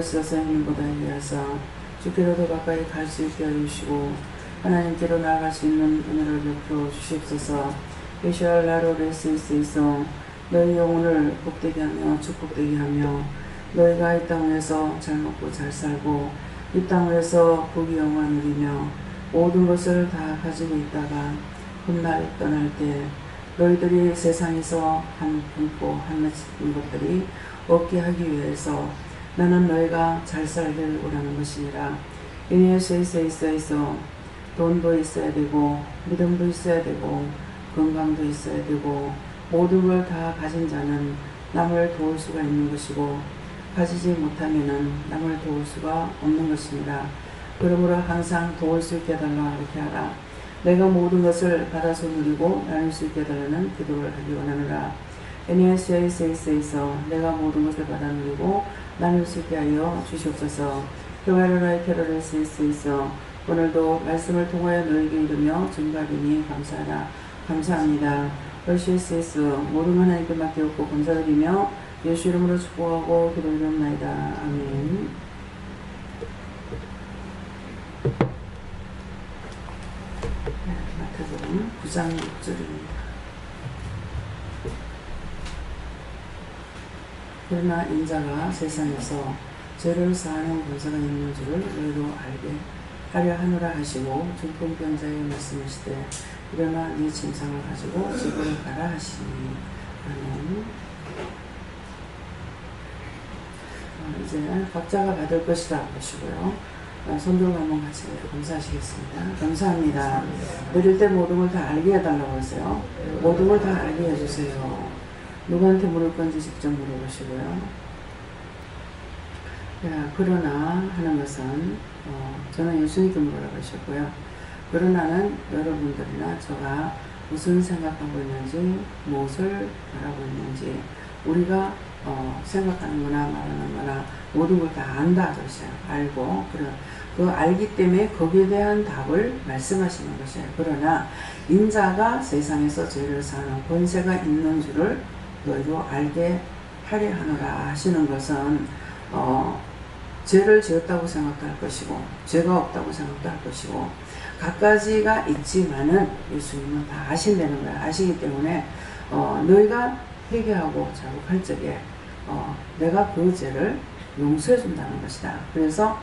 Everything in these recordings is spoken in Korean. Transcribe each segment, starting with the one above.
쓰여서 있는 보다 위하사 주께로 더 가까이 갈 수 있게 해주시고 하나님께로 나아갈 수 있는 은혜를 베풀어 주시옵소서. 예수알 나로 레스이스이소 너희 영혼을 복되게 하며 축복되게 하며 너희가 이 땅에서 잘 먹고 잘 살고 이 땅에서 복이 영원 누리며 모든 것을 다 가지고 있다가 훗날 떠날 때 너희들이 세상에서 한 분포 한 맺은 것들이 없게 하기 위해서 나는 너희가 잘 살기를 원하는 것이니라. 이니에서 있어 돈도 있어야 되고 믿음도 있어야 되고 건강도 있어야 되고 모든 걸 다 가진 자는 남을 도울 수가 있는 것이고 가지지 못하면은 남을 도울 수가 없는 것입니다. 그러므로 항상 도울 수 있게 해달라 이렇게 하라. 내가 모든 것을 받아서 누리고 나눌 수 있게 해달라는 기도를 하기 원하노라. 애니에스에 있어 내가 모든 것을 받아 누리고 나눌 수 있게 하여 주시옵소서. 교회로라의 캐롤에스 있어 오늘도 말씀을 통하여 너에게 이르며 증가하리니 감사하라. 감사합니다. 열시에스 모든 하나님께 맡기옵고 감사드리며 예수 이름으로 축복하고 기도드리옵나이다. 아멘. 마태복음 9장 6절입니다. 그러나 인자가 세상에서 죄를 사하는 권세가 있는 줄을 너희로 알게 하려 하노라 하시고 중풍병자에게 말씀하시되 일어나 네 짐상을 가지고 집으로 가라 하시니. 아멘. 이제 각자가 받을 것이다 보시고요. 손들고 한번 같이 감사하시겠습니다. 감사합니다. 드릴 때 모든 걸 다 알게 해달라고 하세요. 모든 걸 다 알게 해주세요. 누구한테 물을 건지 직접 물어보시고요. 그러나 하는 것은 저는 예수님께 물으라고 하셨고요. 그러나는 여러분들이나 제가 무슨 생각하고 있는지 무엇을 말하고 있는지 우리가 생각하는 거나 말하는 거나 모든 걸 다 안다 그러세요. 알고 그 알기 때문에 거기에 대한 답을 말씀하시는 것이에요. 그러나 인자가 세상에서 죄를 사는 권세가 있는 줄을 너희도 알게 하려 하노라 하시는 것은 죄를 지었다고 생각도 할 것이고 죄가 없다고 생각도 할 것이고 갖가지가 있지만은 예수님은 다 아신다는 거야. 아시기 때문에 너희가 회개하고 자복할 적에 내가 그 죄를 용서해 준다는 것이다. 그래서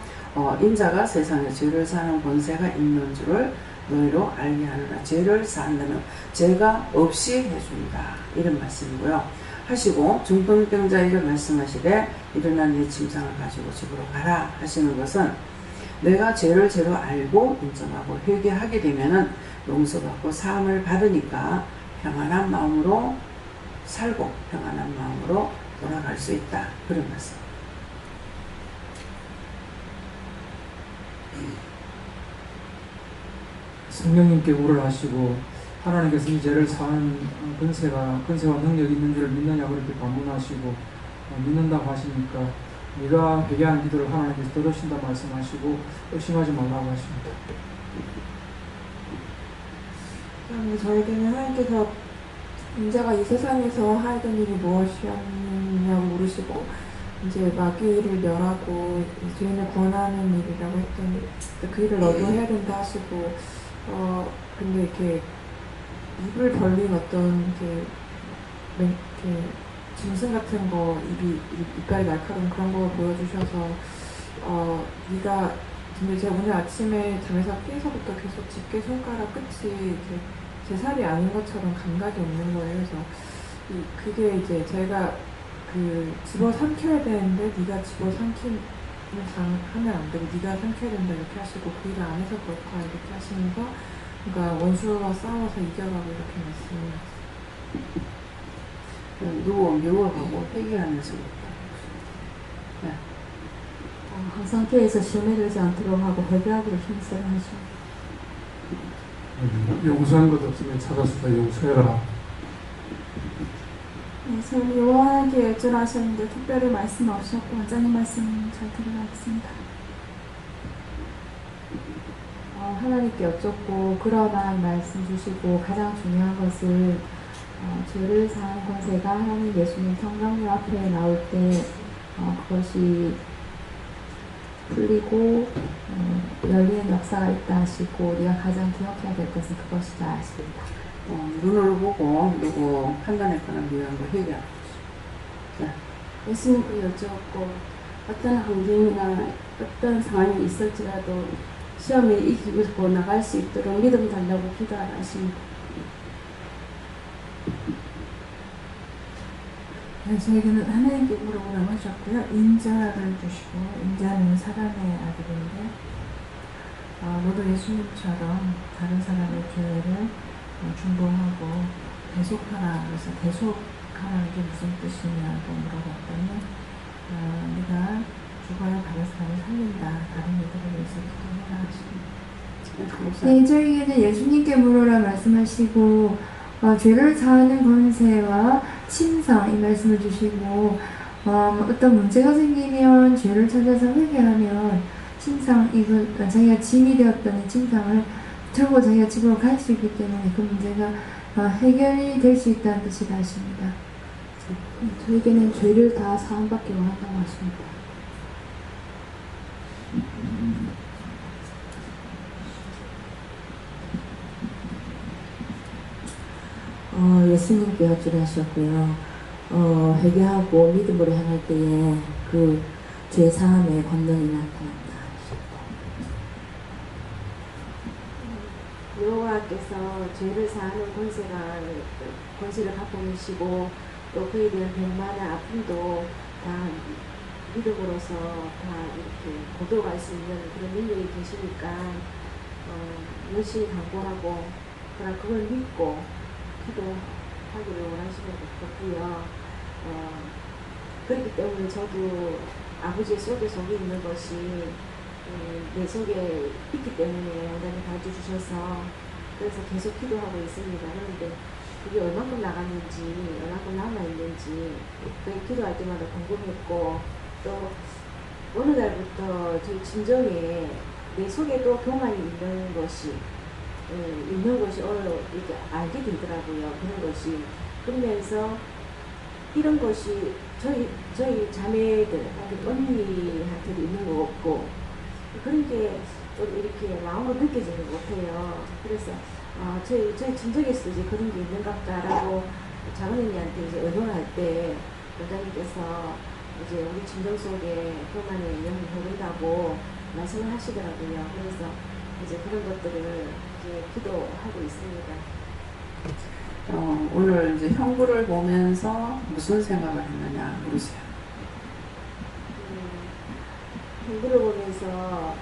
인자가 세상에 죄를 사는 권세가 있는 줄을 너희로 알게 하느라 죄를 사한다면 죄가 없이 해준다 이런 말씀이고요. 하시고 중풍병자에게 말씀하시되 일어나 네 짐상을 가지고 집으로 가라 하시는 것은 내가 죄를 죄로 알고 인정하고 회개하게 되면은 용서받고 사함을 받으니까 평안한 마음으로 살고 평안한 마음으로 돌아갈 수 있다 그런 말씀. 성령님께 우러하시고 하나님께서 이 죄를 사하는 권세와 능력이 있는 줄을 믿느냐고 이렇게 반문하시고 믿는다고 하시니까 네가 회개하는 기도를 하나님께서 들으신다 말씀하시고 의심하지 말라고 하십니다. 저에게는 하나님께서 인자가 이 세상에서 하던 일이 무엇이었느냐고 물으시고 이제 마귀를 멸하고 죄인을 구원하는 일이라고 했더니 그 일을 너도 해야 된다 하시고 근데 이렇게 입을 벌린 어떤 이렇게 짐승 같은 거 이빨이 날카로운 그런 거 보여주셔서 네가 근데 제가 오늘 아침에 잠에서 깨서부터 계속 집게 손가락 끝이 제 살이 아닌 것처럼 감각이 없는 거예요. 그래서 그게 이제 제가 집어 삼켜야 되는데 네가 집어 삼키는 하면 안 되고 네가 삼켜야 된다 이렇게 하시고 그 일을 안 해서 그렇다 이렇게 하시면서 그러니까 원수와 싸워서 이겨가고 이렇게 말씀을 누구 미워하고 회개하면서 네. 항상 교회에서 시험에 들지 않도록 하고 회개하기를 힘써야 하죠. 용서한 것 없으면 찾아서 용서해라. 네, 저는 요한에게 열전하셨는데 특별히 말씀 없었고 원장님 말씀 잘 들어가겠습니다. 하나님께 여쭙고 그러나 말씀 주시고 가장 중요한 것은 죄를 사하는 권세가 하나님 예수님 성령님 앞에 나올 때 그것이 풀리고 열리는 역사가 있다 하시고 우리가 가장 기억해야 될 것은 그것이다 하십니다. 눈을 보고 누구 판단했거나 위한 거 회개하고. 예수님께 여쭈었고 어떤 환경이나 어떤 상황이 있을지라도 시험에 이기고 나갈 수 있도록 믿음 달라고 기도하라 하십니다. 네, 저에게는 하나님께 물어보라고 하셨고요. 인자를 주시고 인자는 사람의 아들인데 너도 예수님처럼 다른 사람의 교회를 중보하고 대속하라. 그래서 대속하라는 게 무슨 뜻이냐고 물어봤더니 네가 죽어야 다른 사람을 살린다. 다른 이들을 위해서 기도해라 하십니다. 네, 저에게는 예수님께 물어라 말씀하시고 죄를 사하는 권세와 침상 이 말씀을 주시고 어떤 문제가 생기면 죄를 찾아서 회개하면 침상 이걸 자기가 짐이 되었던 이 침상을 들고 자기가 집으로 갈 수 있기 때문에 그 문제가 해결이 될 수 있다는 뜻이다 하십니다. 저에게는 죄를 다 사함받기 원한다고 하십니다. 예수님께 여쭈라 하셨고요. 회개하고 믿음으로 행할 때에 그 죄 사함의 권능이 나타난다. 여호와께서 죄를 사하는 권세를 갖고 계시고 또 그에 대한 병만의 아픔도 다 믿음으로써 다 이렇게 고도갈 수 있는 그런 능력이 계시니까 열심히 간구하고 그러나 그걸 믿고 기도하기를 원하시는 것 같고요. 그렇기 때문에 저도 아버지의 속에 있는 것이 내 속에 있기 때문에 하나님 가르쳐주셔서 그래서 계속 기도하고 있습니다. 그런데 그게 얼마큼 나갔는지 얼마큼 남아있는지 그게 기도할 때마다 궁금했고 또 어느 날부터 제 진정에 내 속에도 교만이 있는 것이 이렇게 알게 되더라고요. 그런 것이. 그러면서 이런 것이 저희 자매들, 언니한테도 있는 거 없고 그런 게 좀 이렇게 마음으로 느껴지는 것 같아요. 그래서 저희 진정에서도 이제 그런 게 있는 것 같다라고 장언니한테 이제 의논할 때 원장님께서 이제 우리 진정 속에 교만의 영이 흐른다고 말씀을 하시더라고요. 그래서 이제 그런 것들을 이제 기도하고 있습니다. 오늘 이제 형부를 보면서 무슨 생각을 했느냐 물으세요. 형부를 보면서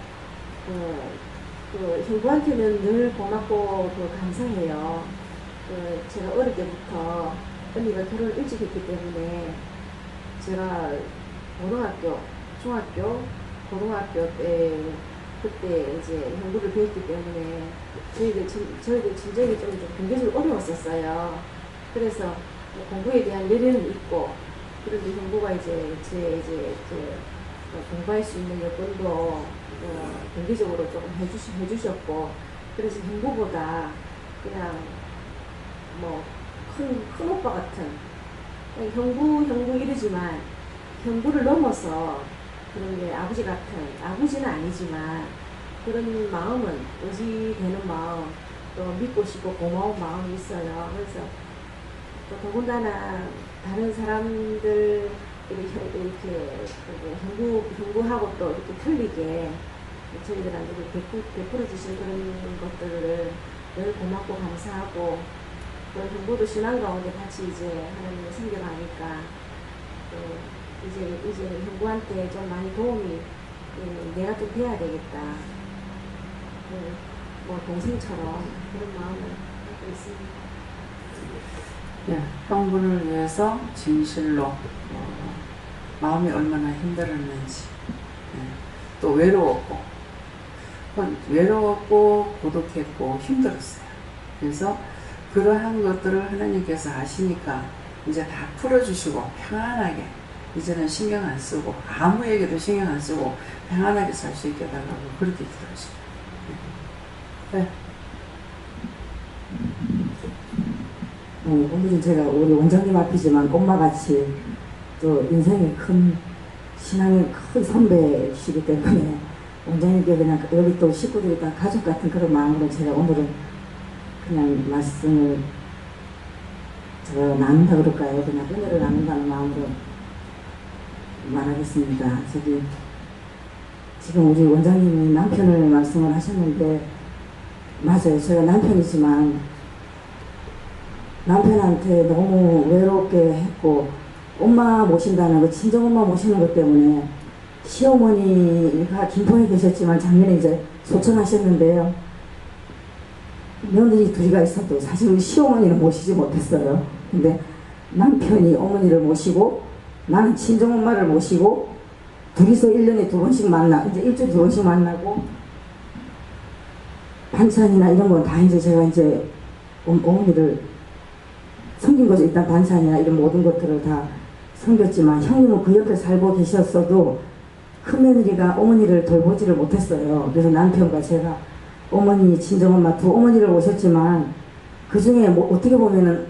형부한테는 늘 고맙고 감사해요. 제가 어릴 때부터 언니가 결혼을 일찍 했기 때문에 제가 고등학교, 중학교, 고등학교 때 그때 이제 형부를 배웠기 때문에 저희들 진정이 좀 경제적으로 어려웠었어요. 그래서 공부에 대한 열의는 있고 그런데 형부가 이제 공부할 수 있는 여건도 경제적으로 조금 해주셨고 그래서 형부보다 그냥 뭐 큰 오빠 같은 형부 이러지만 형부를 넘어서 그런 게 아버지 같은, 아버지는 아니지만 그런 마음은 의지되는 마음, 또 믿고 싶고 고마운 마음이 있어요. 그래서 또 더군다나 다른 사람들 이렇게 형부하고 또 이렇게 틀리게 저희들한테 베풀어 주신 그런 것들을 늘 고맙고 감사하고 또 형부도 신앙 가운데 같이 이제 하나님을 섬겨가니까 이제 형부한테 좀 많이 도움이 내가 좀 돼야 되겠다. 뭐 동생처럼 그런 마음을 갖고 있습니다. 예, 형부를 위해서 진실로 마음이 얼마나 힘들었는지 또 외로웠고 고독했고 힘들었어요. 그래서 그러한 것들을 하나님께서 아시니까 이제 다 풀어주시고 평안하게 이제는 신경 안 쓰고 아무에게도 신경 안 쓰고 평안하게 살 수 있게 해달라고 그렇게 기도하시죠. 네. 오늘은 제가 우리 원장님 앞이지만 엄마같이 또 인생의 큰 신앙의 큰 선배시기 때문에 원장님께 그냥 여기 또 식구들이 다 가족 같은 그런 마음으로 제가 오늘은 그냥 말씀을 나눈다 그럴까요? 그냥 은혜를 나눈다는 마음으로 말하겠습니다. 저기 지금 우리 원장님이 남편을 말씀을 하셨는데 맞아요. 제가 남편이지만 남편한테 너무 외롭게 했고 엄마 모신다는 거, 친정엄마 모시는 것 때문에 시어머니가 김포에 계셨지만 작년에 이제 소천하셨는데요. 며느리 둘이가 있어도 사실 우리 시어머니는 모시지 못했어요. 근데 남편이 어머니를 모시고 나는 친정엄마를 모시고 둘이서 1년에 2번씩 만나, 이제 일주일에 2번씩 만나고 반찬이나 이런 건 다 이제 제가 이제 어머니를 섬긴 거죠. 일단 반찬이나 이런 모든 것들을 다 섬겼지만 형님은 그 옆에 살고 계셨어도 큰며느리가 어머니를 돌보지를 못했어요. 그래서 남편과 제가 어머니, 친정엄마 두 어머니를 모셨지만 그 중에 뭐 어떻게 보면은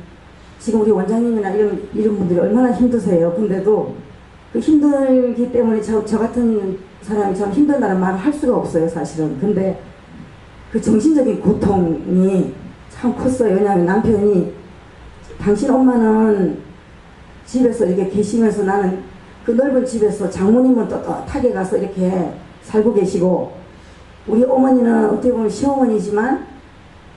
지금 우리 원장님이나 이런 분들이 얼마나 힘드세요. 근데도 그 힘들기 때문에 저 같은 사람이 참 힘들다는 말을 할 수가 없어요, 사실은. 근데 그 정신적인 고통이 참 컸어요. 왜냐하면 남편이 당신 엄마는 집에서 이렇게 계시면서 나는 그 넓은 집에서 장모님은 떳떳하게 가서 이렇게 살고 계시고 우리 어머니는 어떻게 보면 시어머니지만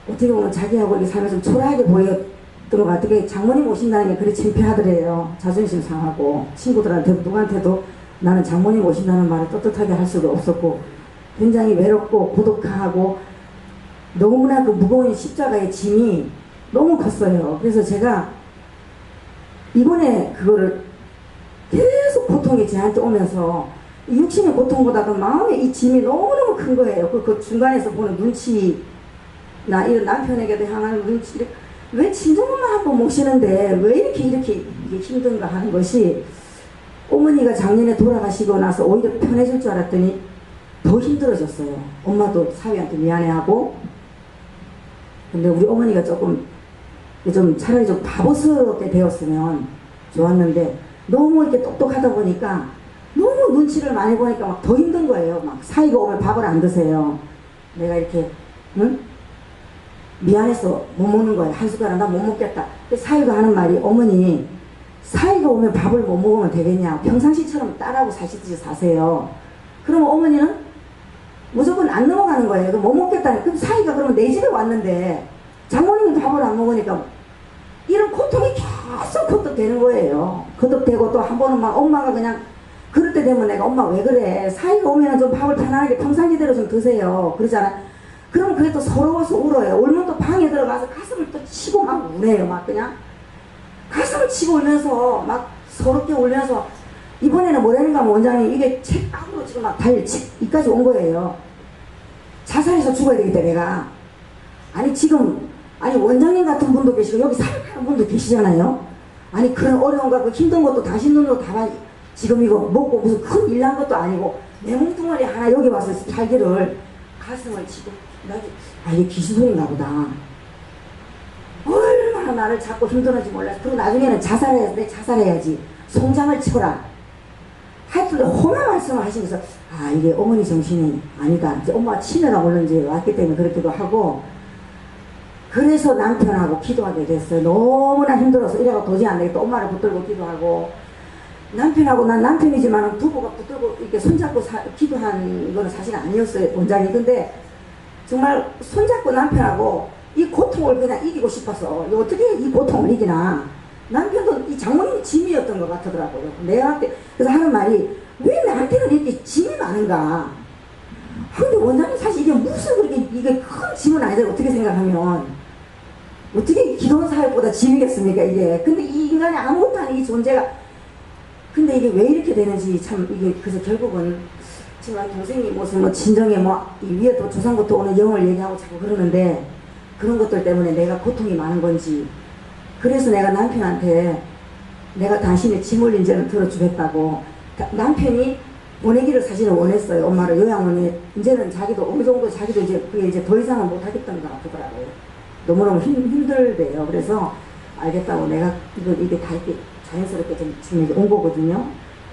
어떻게 보면 자기하고 이렇게 살면서 좀 초라하게 보였던 것 같아요. 장모님 오신다는 게 그리 창피하더래요. 자존심 상하고 친구들한테 누구한테도 나는 장모님 오신다는 말을 떳떳하게 할 수도 없었고 굉장히 외롭고 고독하고 너무나 그 무거운 십자가의 짐이 너무 컸어요. 그래서 제가 이번에 그거를 계속 고통이 저한테 오면서 육신의 고통보다도 마음의 이 짐이 너무너무 큰 거예요. 그 중간에서 보는 눈치나 이런 남편에게도 향하는 눈치, 왜 친정엄마 한 번 모시는데 왜 이렇게 이게 힘든가 하는 것이 어머니가 작년에 돌아가시고 나서 오히려 편해질 줄 알았더니 더 힘들어졌어요. 엄마도 사위한테 미안해하고 근데 우리 어머니가 좀 차라리 좀 바보스럽게 되었으면 좋았는데 너무 이렇게 똑똑하다 보니까 너무 눈치를 많이 보니까 막 더 힘든 거예요. 막 사위가 오면 밥을 안 드세요. 내가 이렇게 응? 미안해서 못 먹는 거예요. 한 숟가락 나 못 먹겠다. 사위가 하는 말이 어머니 사위가 오면 밥을 못 먹으면 되겠냐. 평상시처럼 딸하고 사시듯이 사세요. 그러면 어머니는 무조건 안 넘어가는 거예요. 못 먹겠다는. 그럼 사위가 그러면 내 집에 왔는데 장모님이 밥을 안 먹으니까 이런 고통이 계속 거듭되는 거예요. 거듭되고 또 한 번은 막 엄마가 그냥 그럴 때 되면 내가 엄마 왜 그래. 사위가 오면 좀 밥을 편안하게 평상시대로 좀 드세요. 그러잖아. 그럼 그게 또 서러워서 울어요. 울면 또 방에 들어가서 가슴을 또 치고 막 우네요. 막 그냥 가슴을 치고 울면서 막 서럽게 울면서 이번에는 뭐라는가 하면 원장님 이게 책 안으로 지금 막 달려 이까지 온 거예요. 자살해서 죽어야 되겠다 내가. 아니 지금 아니 원장님 같은 분도 계시고 여기 살아가는 분도 계시잖아요. 아니 그런 어려움과 그 힘든 것도 당신 눈으로 다 봐. 지금 이거 먹고 무슨 큰 일 난 것도 아니고 내 몸뚱아리 하나 여기 와서 살기를 가슴을 치고 아 이게 귀신 소리인가 보다. 얼마나 나를 잡고 힘들었는지 몰라. 그리고 나중에는 자살해야지. 송장을 쳐라. 하여튼 험한 말씀을 하시면서 아 이게 어머니 정신이 아니다. 이제 엄마가 치매가 물론 이제 왔기 때문에 그렇기도 하고 그래서 남편하고 기도하게 됐어요. 너무나 힘들어서 이래가 도저히 안 되겠다. 엄마를 붙들고 기도하고 남편하고 난 남편이지만 부부가 붙들고 이렇게 손잡고 기도한 거는 사실 아니었어요. 원장이. 근데 정말 손잡고 남편하고 이 고통을 그냥 이기고 싶어서 어떻게 이 고통을 이기나. 남편도 이 장모님이 짐이었던 것 같더라고요. 내한테 그래서 하는 말이 왜 나한테는 이렇게 짐이 많은가. 근데 원장님 사실 이게 무슨 그렇게 이게 큰 짐은 아니잖아요. 어떻게 생각하면 어떻게 기도원 사역보다 짐이겠습니까 이게. 근데 이 인간이 아무것도 아닌 이 존재가 근데 이게 왜 이렇게 되는지 참 이게 그래서 결국은 정말 동생이 무슨 뭐 진정에 뭐 이 위에 또 조상부터 오는 영을 얘기하고 자꾸 그러는데 그런 것들 때문에 내가 고통이 많은 건지 그래서 내가 남편한테 내가 당신의 짐을 이제는 들어주겠다고 남편이 보내기를 사실은 원했어요. 엄마를 요양원에 이제는 자기도 어느 정도 자기도 이제 그게 이제 더 이상은 못 하겠다는 것 같더라고요. 너무너무 힘들대요. 그래서 알겠다고 내가 이게 다 이렇게 자연스럽게 좀 지금 온 거거든요.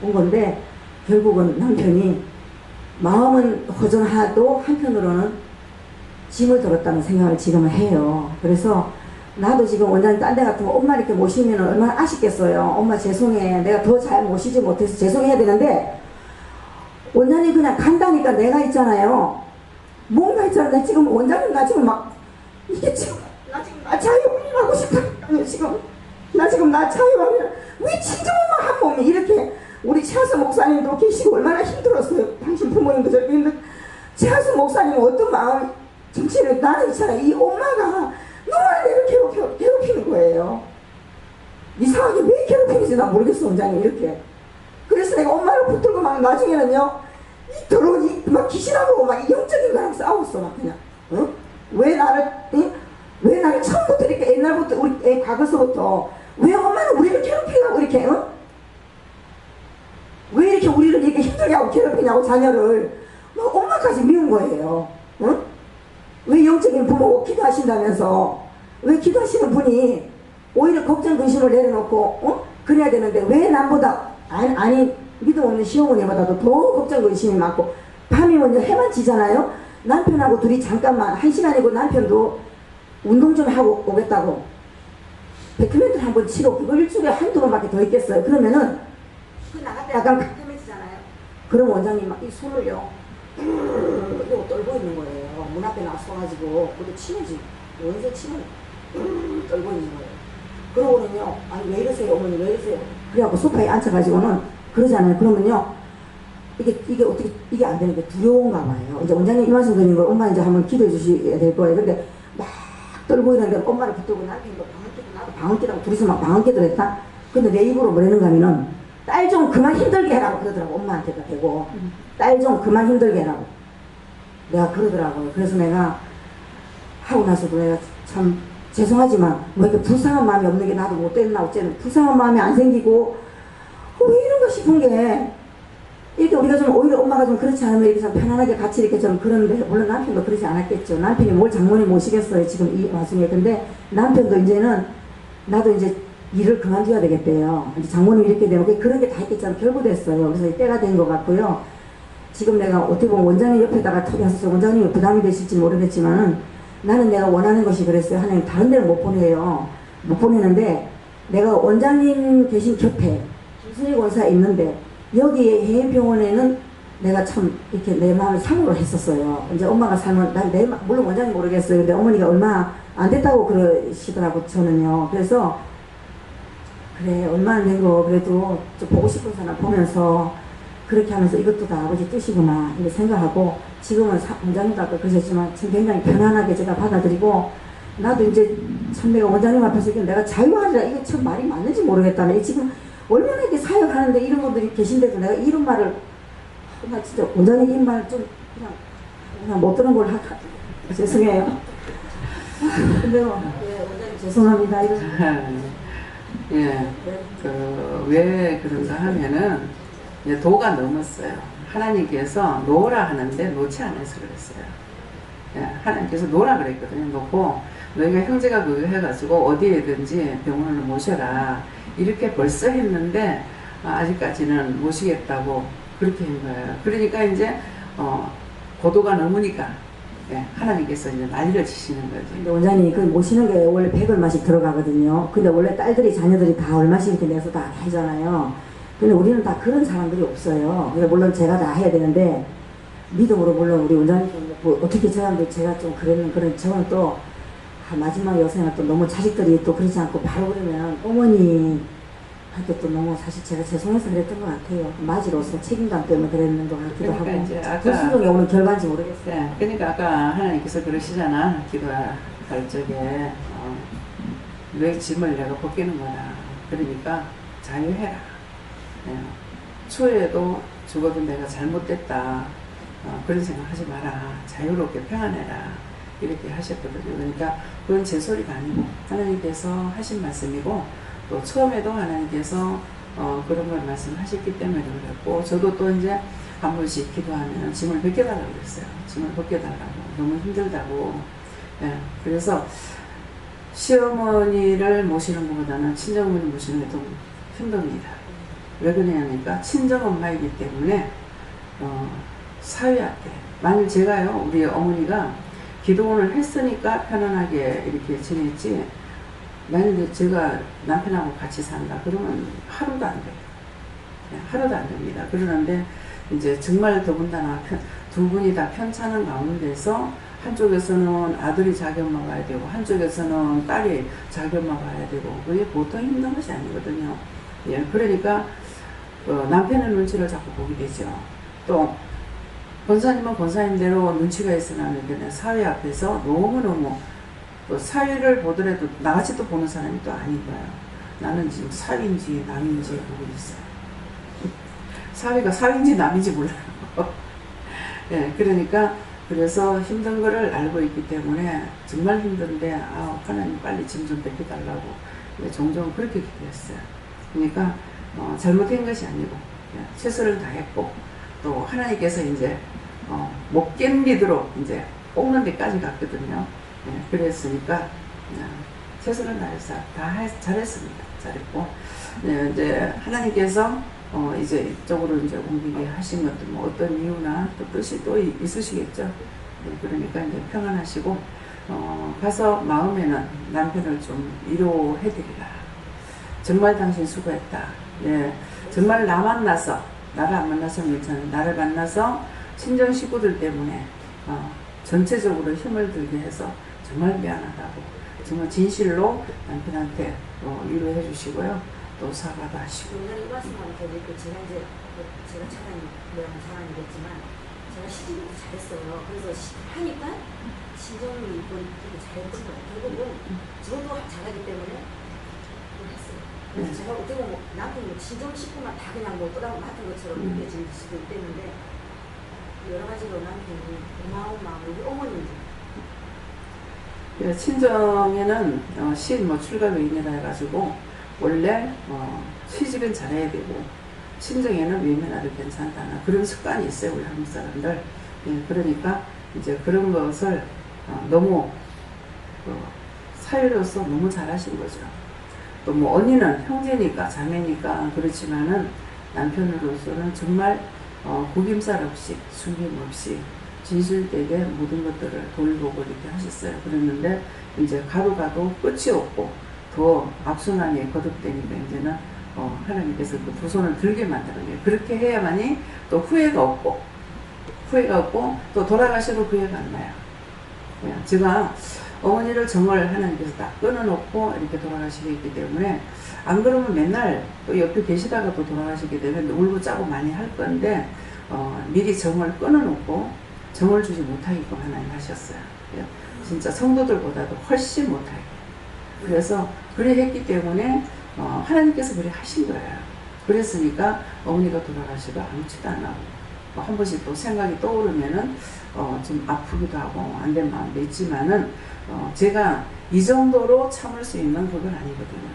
온 건데 결국은 남편이 마음은 허전하도 한편으로는 짐을 들었다는 생각을 지금은 해요. 그래서 나도 지금 원장님 딴 데 같으면 엄마 이렇게 모시면 얼마나 아쉽겠어요. 엄마 죄송해. 내가 더 잘 모시지 못해서 죄송해야 되는데 원장님 그냥 간다니까 내가 있잖아요. 뭔가 있잖아. 나 지금 원장님 나 지금 막 이게 지금 나 자유하고 싶다니까요. 지금 나 자유하면 왜 친정엄마 한 몸이 이렇게 우리 최하수 목사님도 계시고 얼마나 힘들었어요. 당신 부모님도 저렇게 힘들. 최하수 목사님은 어떤 마음 정치를 나는 있잖아요. 이 엄마가 너무 내를 괴롭히는 거예요. 이상하게 왜 괴롭히는지 난 모르겠어 원장님 이렇게. 그래서 내가 엄마를 붙들고 막 나중에는요 이 더러운 막 귀신하고 막 영적인 거랑 싸웠어 막 그냥. 어? 왜 나를 처음부터 이렇게 옛날부터 우리 애 과거서부터 왜 엄마는 우리를 괴롭히냐고 이렇게 어? 왜 이렇게 우리를 이렇게 힘들게 하고 괴롭히냐고 자녀를 막 엄마까지 미운 거예요. 어? 왜 영적인 부모고 기도하신다면서 왜 기도하시는 분이 오히려 걱정 근심을 내려놓고 어? 그래야 되는데 왜 남보다 아니 믿음 없는 시어머니보다도 더 걱정 근심이 많고 밤이면 해만 지잖아요. 남편하고 둘이 잠깐만 1시간이고 남편도 운동 좀 하고 오겠다고 배드민턴 한번 치고 그거 일주일에 한두 번밖에 더 있겠어요. 그러면은 그 나갈 때 약간 깜깜해지잖아요. 그럼 원장님 막 이 손을요 이러고 떨고 있는 거예요. 문 앞에 나서가지고 그것도 치매지 연세 치면 떨고 있는 거예요. 그러고는요 아니 왜 이러세요 어머니 왜 이러세요. 그래갖고 소파에 앉아가지고는 그러잖아요. 그러면요 이게 어떻게 이게 안 되는 게 두려운가 봐요. 이제 원장님 이 말씀 드리는 걸 엄마 이제 한번 기도해 주셔야 될 거예요. 근데 막 떨고 있는데 엄마를 붙들고 남편도 방언기도 나도 방언기라고 둘이서 막 방언기도를 했다. 근데 내 입으로 뭐라는 가면은 딸 좀 그만 힘들게 해라고 그러더라고. 엄마한테도 되고 딸 좀 그만 힘들게 해라고 내가 그러더라고요. 그래서 내가 하고 나서도 내가 참 죄송하지만 뭐 이렇게 불쌍한 마음이 없는 게 나도 못됐나 어쨌든 불쌍한 마음이 안 생기고 왜 이런가 싶은 게 이렇게 우리가 좀 오히려 엄마가 좀 그렇지 않으면 이렇게 좀 편안하게 같이 이렇게 좀 그런데 물론 남편도 그러지 않았겠죠. 남편이 뭘 장모님 모시겠어요 지금 이 와중에. 근데 남편도 이제는 나도 이제 일을 그만둬야 되겠대요. 이제 장모님 이렇게 되면 그런 게 다 있겠잖아요. 결부됐어요. 그래서 때가 된 것 같고요. 지금 내가 어떻게 보면 원장님 옆에다가 턱이어서 원장님이 부담이 되실지 모르겠지만은 나는 내가 원하는 것이 그랬어요. 하나님 다른 데는 못 보내요. 못 보내는데 내가 원장님 계신 곁에 김순희 권사에 있는데 여기에 해외병원에는 내가 참 이렇게 내 마음을 상으로 했었어요. 이제 엄마가 살면 물론 원장님 모르겠어요. 근데 어머니가 얼마 안 됐다고 그러시더라고 저는요. 그래서 그래 얼마 안 된 거 그래도 좀 보고 싶은 사람 보면서 그렇게 하면서 이것도 다 아버지 뜻이구나 이렇게 생각하고 지금은 원장님도 아까 그러셨지만 참 굉장히 편안하게 제가 받아들이고 나도 이제 참 내가 원장님 앞에서 내가 자유하리라 이게 참 말이 맞는지 모르겠다네. 지금 얼마나 이렇게 사역하는데 이런 분들이 계신데도 내가 이런 말을 나 진짜 원장님 이 말 좀 그냥 못 들은 걸 죄송해요. 근데 원장님 죄송합니다. 예, 왜 그런가 하면은 도가 넘었어요. 하나님께서 놓으라 하는데 놓지 않아서 그랬어요. 예, 하나님께서 놓으라 그랬거든요. 놓고 너희가 형제가 그거 해가지고 어디에든지 병원을 모셔라 이렇게 벌써 했는데 아직까지는 모시겠다고 그렇게 한 거예요. 그러니까 이제 고도가 넘으니까 예, 하나님께서 이제 난리를 치시는 거죠. 근데 원장님 그 모시는 게 원래 100얼마씩 들어가거든요. 근데 원래 딸들이 자녀들이 다 얼마씩 이렇게 내서 다 하잖아요. 근데 우리는 다 그런 사람들이 없어요. 근데 물론 제가 다 해야 되는데 믿음으로 물론 우리 원장님 뭐 어떻게 제가 좀 그런 저는 또 마지막 여생을 또 너무 자식들이 또 그러지 않고 바로 그러면 어머니 할때 또 너무 사실 제가 죄송해서 그랬던 것 같아요. 맞이로서 책임감 때문에 그랬는 것 같기도 그러니까 하고 이제 아까 불순종에 오는 결과인지 모르겠어요. 네, 그러니까 아까 하나님께서 그러시잖아. 기도할 적에 너의 짐을 내가 벗기는 거다. 그러니까 자유해라. 네. 추후에도 죽어도 내가 잘못됐다. 그런 생각하지 마라. 자유롭게 평안해라. 이렇게 하셨거든요. 그러니까 그건 제 소리가 아니고 하나님께서 하신 말씀이고 또 처음에도 하나님께서 그런 걸 말씀하셨기 때문에 그랬고 저도 또 이제 한 번씩 기도하면 짐을 벗겨달라고 그랬어요. 짐을 벗겨달라고. 너무 힘들다고. 예, 그래서 시어머니를 모시는 것보다는 친정어머니 모시는 게 더 힘듭니다. 왜 그러냐니까 친정엄마이기 때문에 사위한테 만일 제가요 우리 어머니가 기도원을 했으니까 편안하게 이렇게 지냈지 만약에 제가 남편하고 같이 산다 그러면 하루도 안 돼요. 하루도 안 됩니다. 그러는데 이제 정말 더군다나 두 분이 다 편찮은 가운데서 한쪽에서는 아들이 자기 엄마 봐야 되고 한쪽에서는 딸이 자기 엄마 봐야 되고 그게 보통 힘든 것이 아니거든요. 예, 그러니까 남편의 눈치를 자꾸 보게 되죠. 또 권사님은 권사님대로 눈치가 있으나 사회 앞에서 너무너무 또 사위를 보더라도 나같이 또 보는 사람이 또 아닌 거예요. 나는 지금 사위인지 남인지 보고 있어요. 사위가 사위인지 남인지 몰라요. 예, 그러니까 그래서 힘든 거를 알고 있기 때문에 정말 힘든데 하나님 빨리 짐 좀 뺏겨달라고 종종 그렇게 기도했어요. 그러니까 잘못된 것이 아니고 최선을 다했고 또 하나님께서 이제 못 견디도록 이제 뽑는 데까지 갔거든요. 그랬으니까 최선을 다해서 잘했습니다. 잘했고 이제 하나님께서 이제 이쪽으로 이제 옮기게 하신 것도 뭐 어떤 이유나 또 뜻이 또 있으시겠죠. 그러니까 이제 평안하시고 가서 마음에는 남편을 좀 위로해드리라. 정말 당신 수고했다. 정말 나 만나서 나를 안 만나서는 괜찮은데 나를 만나서 친정 식구들 때문에 전체적으로 힘을 들게 해서 정말 미안하다고 정말 진실로 남편한테 위로해 주시고요. 또 사과도 하시고. 오늘 이 말씀하면 되고 제가 이제 제가 착한 모양은 자랑이겠지만 제가 시집을 잘했어요. 그래서 하니까 친정을 이렇게 잘했던 거예요. 결국은 저도 잘하기 때문에 했어요. 그래서 제가 어떻게 보면 남편이 친정 식구만 다 그냥 뭐 또다고 맡은 것처럼 느껴질 수도 있겠는데 여러 가지로 남편이 어마어마한 우리 어머님들. 친정에는 신 출가외인이라 해가지고 원래 시집은 잘해야 되고 친정에는 외면하도 괜찮다는 그런 습관이 있어요. 우리 한국 사람들. 그러니까 이제 그런 것을 너무 사위로서 너무 잘하신 거죠. 또 뭐 언니는 형제니까 자매니까 그렇지만은 남편으로서는 정말 구김살 없이 숨김 없이 진실되게 모든 것들을 돌보고 이렇게 하셨어요. 그랬는데 이제 가도 끝이 없고 더 악순환에 거듭되니까 이제는 하나님께서 그 두 손을 들게 만드는 거예요. 그렇게 해야만이 또 후회가 없고 또 돌아가셔도 후회가 안 나요. 제가 어머니를 정말 하나님께서 딱 끊어놓고 이렇게 돌아가시게 했기 때문에 안 그러면 맨날 또 옆에 계시다가 또 돌아가시게 되면 울고 짜고 많이 할 건데 미리 정을 끊어놓고 정을 주지 못하게끔 하나님 하셨어요. 진짜 성도들보다도 훨씬 못하게. 그래서 그래 했기 때문에 하나님께서 그래 하신 거예요. 그랬으니까 어머니가 돌아가시고 아무렇지도 안 하고 한 번씩 또 생각이 떠오르면은 좀 아프기도 하고 안 된 마음도 있지만은 제가 이 정도로 참을 수 있는 그건 아니거든요.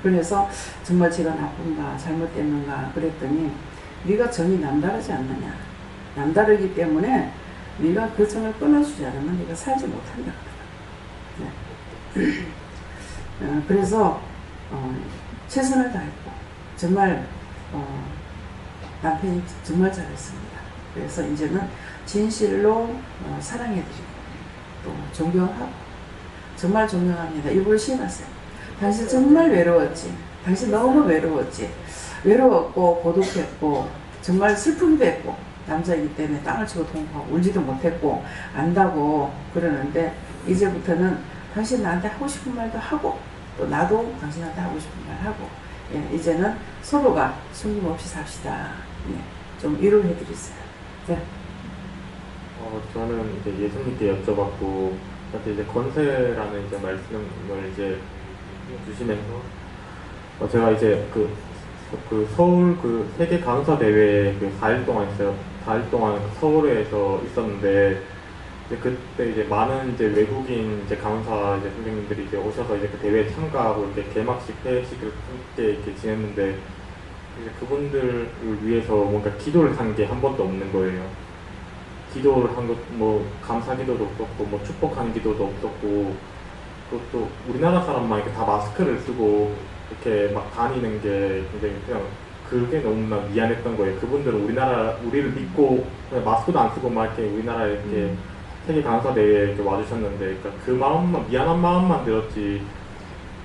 그래서 정말 제가 나쁜가 잘못됐는가 그랬더니 네가 정이 남다르지 않느냐. 남다르기 때문에 네가 그 정을 끊어주지 않으면 네가 살지 못한다. 그래서 최선을 다했고 정말 남편이 정말 잘했습니다. 그래서 이제는 진실로 사랑해드리고 또 존경하고 정말 존경합니다. 이걸 시인하세요. 당신 정말 외로웠지. 당신 너무 외로웠지. 외로웠고 고독했고 정말 슬픔도 했고 남자이기 때문에 땅을 치고 통곡하고 울지도 못했고 안다고 그러는데 이제부터는 당신 나한테 하고 싶은 말도 하고 또 나도 당신한테 하고 싶은 말 하고 이제는 서로가 숨김없이 삽시다. 좀 위로해 드리세요. 저는 이제 예수님께 여쭤봤고 저한테 이제 건세라는 이제 말씀을 이제 주시면서 제가 이제 그 서울 그 세계 강사 대회 4일 동안 있어요. 4일 동안 서울에서 있었는데 그때 이제 많은 이제 외국인 이제 강사 이제 선생님들이 이제 오셔서 이제 그 대회에 참가하고 이렇게 개막식 회식을 함께 이렇게 지냈는데 이제 그분들을 위해서 뭔가 기도를 한 게 한 번도 없는 거예요. 기도를 한 것 뭐 감사 기도도 없었고 뭐 축복하는 기도도 없었고 그것도 우리나라 사람만 이렇게 다 마스크를 쓰고 이렇게 막 다니는 게 굉장히 그냥 그게 너무나 미안했던 거예요. 그분들은 우리를 믿고 그냥 마스크도 안 쓰고 막 이렇게 우리나라에 이렇게 세계 강사대회에 이렇게 와주셨는데, 그러니까 그 마음만, 미안한 마음만 들었지,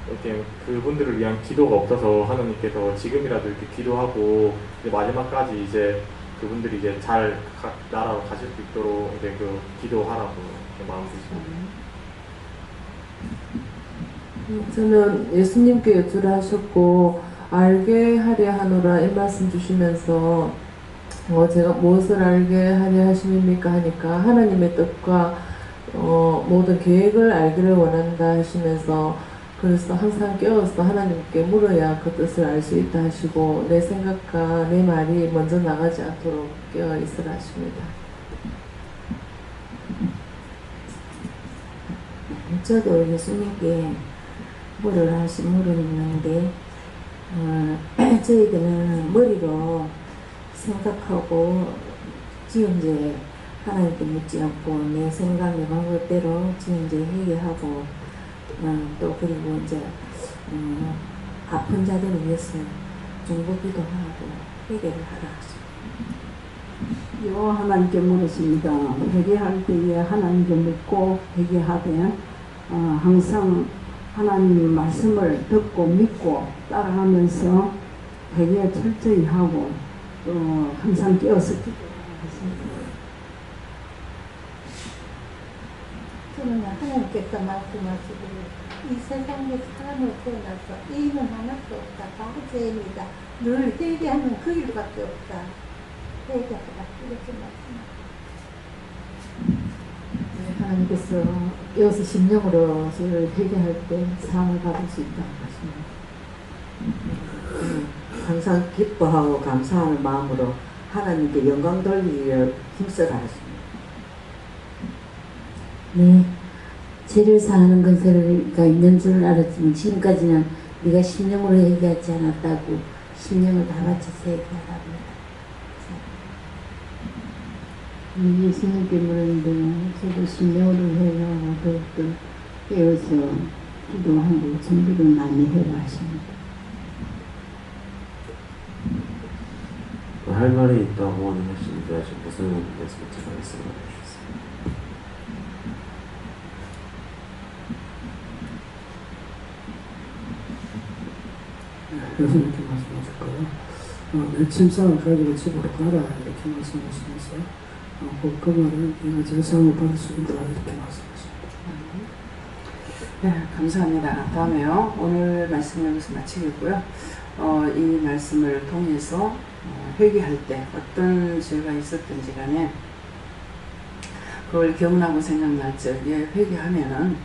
이렇게 그분들을 위한 기도가 없어서 하나님께서 지금이라도 이렇게 기도하고 이제 마지막까지 이제 그분들이 이제 잘 나라로 가실 수 있도록 이제 그 기도하라고 이렇게 마음 주십니다. 저는 예수님께 여쭈라 하셨고 알게 하려 하노라 이 말씀 주시면서 제가 무엇을 알게 하려 하심입니까 하니까 하나님의 뜻과 모든 계획을 알기를 원한다 하시면서, 그래서 항상 깨어서 하나님께 물어야 그 뜻을 알 수 있다 하시고 내 생각과 내 말이 먼저 나가지 않도록 깨어 있으라 하십니다. 저도 예수님께 물을 하신 물은 있는데 저희들은 머리로 생각하고 지금 이제 하나님께 묻지 않고 내 생각 내 방법대로 지금 이제 회개하고 또 그리고 이제 아픈 자들을 위해서 중보기도 하고 회개를 하라 하십니다. 요 하나님께 물으십니다. 회개할 때에 하나님께 묻고 회개하되 항상 하나님 말씀을 듣고 믿고 따라하면서 회개 철저히 하고 항상 깨어서 기도하겠습니다. 저는 하나님께서 말씀하시기를 이 세상에 사람을 태어나서 이는 하나도 없다. 다 죄입니다. 늘 회개하는 그 일밖에 없다. 회개하라. 이렇게 말씀하십니다. 네, 하나님께서 이어서 심령으로 저를 회개할 때 사함을 받을 수 있다고 하십니다. 항상 기뻐하고 감사하는 마음으로 하나님께 영광 돌리기를 힘써라 하십니다. 네, 죄를 사하는 권세가 있는 줄 알았지만 지금까지는 네가 심령으로 회개하지 않았다고 심령을 다 바쳐서 회개하라고 예수님께 물었는데 저도 심령으로 회개하고 더욱더 깨어서 기도하고 준비를 많이 해라 하십니다. 할 말이 있다고 하셨는데 무슨 말씀인지 말씀을 해주셨어요. 예수님께 말씀하실까요? 내 침상을 가지고 집으로 가라 이렇게 말씀하시면서 그 말을 내가 제사함을 받을 수 있다 이렇게 말씀하십니다. 네, 감사합니다. 다음에요. 오늘 말씀 여기서 마치겠고요. 이 말씀을 통해서 회개할 때 어떤 죄가 있었든지 간에 그걸 기억나고 생각날 적에 회개하면은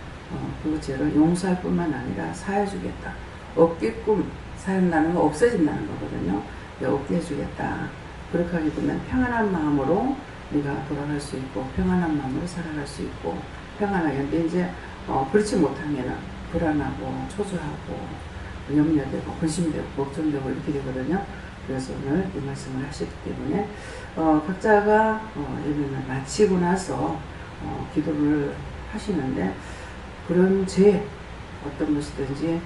그 죄를 용서할 뿐만 아니라 사해주겠다. 없게끔 사용나는 거 없어진다는 거거든요. 없게 해주겠다. 그렇게 하게 되면 평안한 마음으로 우리가 돌아갈 수 있고 평안한 마음으로 살아갈 수 있고 평안하게. 근데 이제 그렇지 못하면은 불안하고 초조하고 염려되고 근심되고 걱정되고 이렇게 되거든요. 그래서 오늘 이 말씀을 하셨기 때문에 각자가 예배를 마치고 나서 기도를 하시는데 그런 죄 어떤 것이든지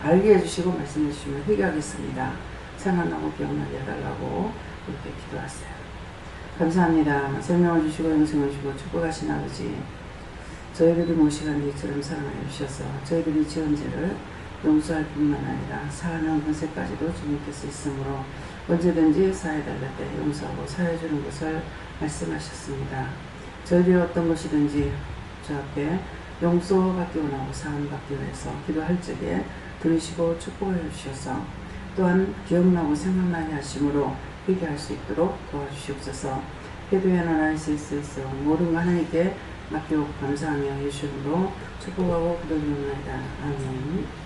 알게 해주시고 말씀해 주시면 회개하겠습니다. 생각나고 기억나게 해달라고 그렇게 기도하세요. 감사합니다. 생명을 주시고 영생을 주시고 축복하신 아버지, 저희들이 모시간 이처럼 사랑하여 주셔서 저희들이 지은 죄를 용서할 뿐만 아니라 사하는 권세까지도 주님께서 있으므로 언제든지 사해달랄 때 용서하고 사해주는 것을 말씀하셨습니다. 저희들이 어떤 것이든지 저 앞에 용서받기 원하고 사함받기 위해서 기도할 적에 들으시고 축복해 주셔서 또한 기억나고 생각나게 하심으로 회개할 수 있도록 도와주시옵소서. 기도에 나라의 수 있어 모든 거 하나님께 맡기고 감사하며 예수님으로 축복하고 기도드립니다. 아멘.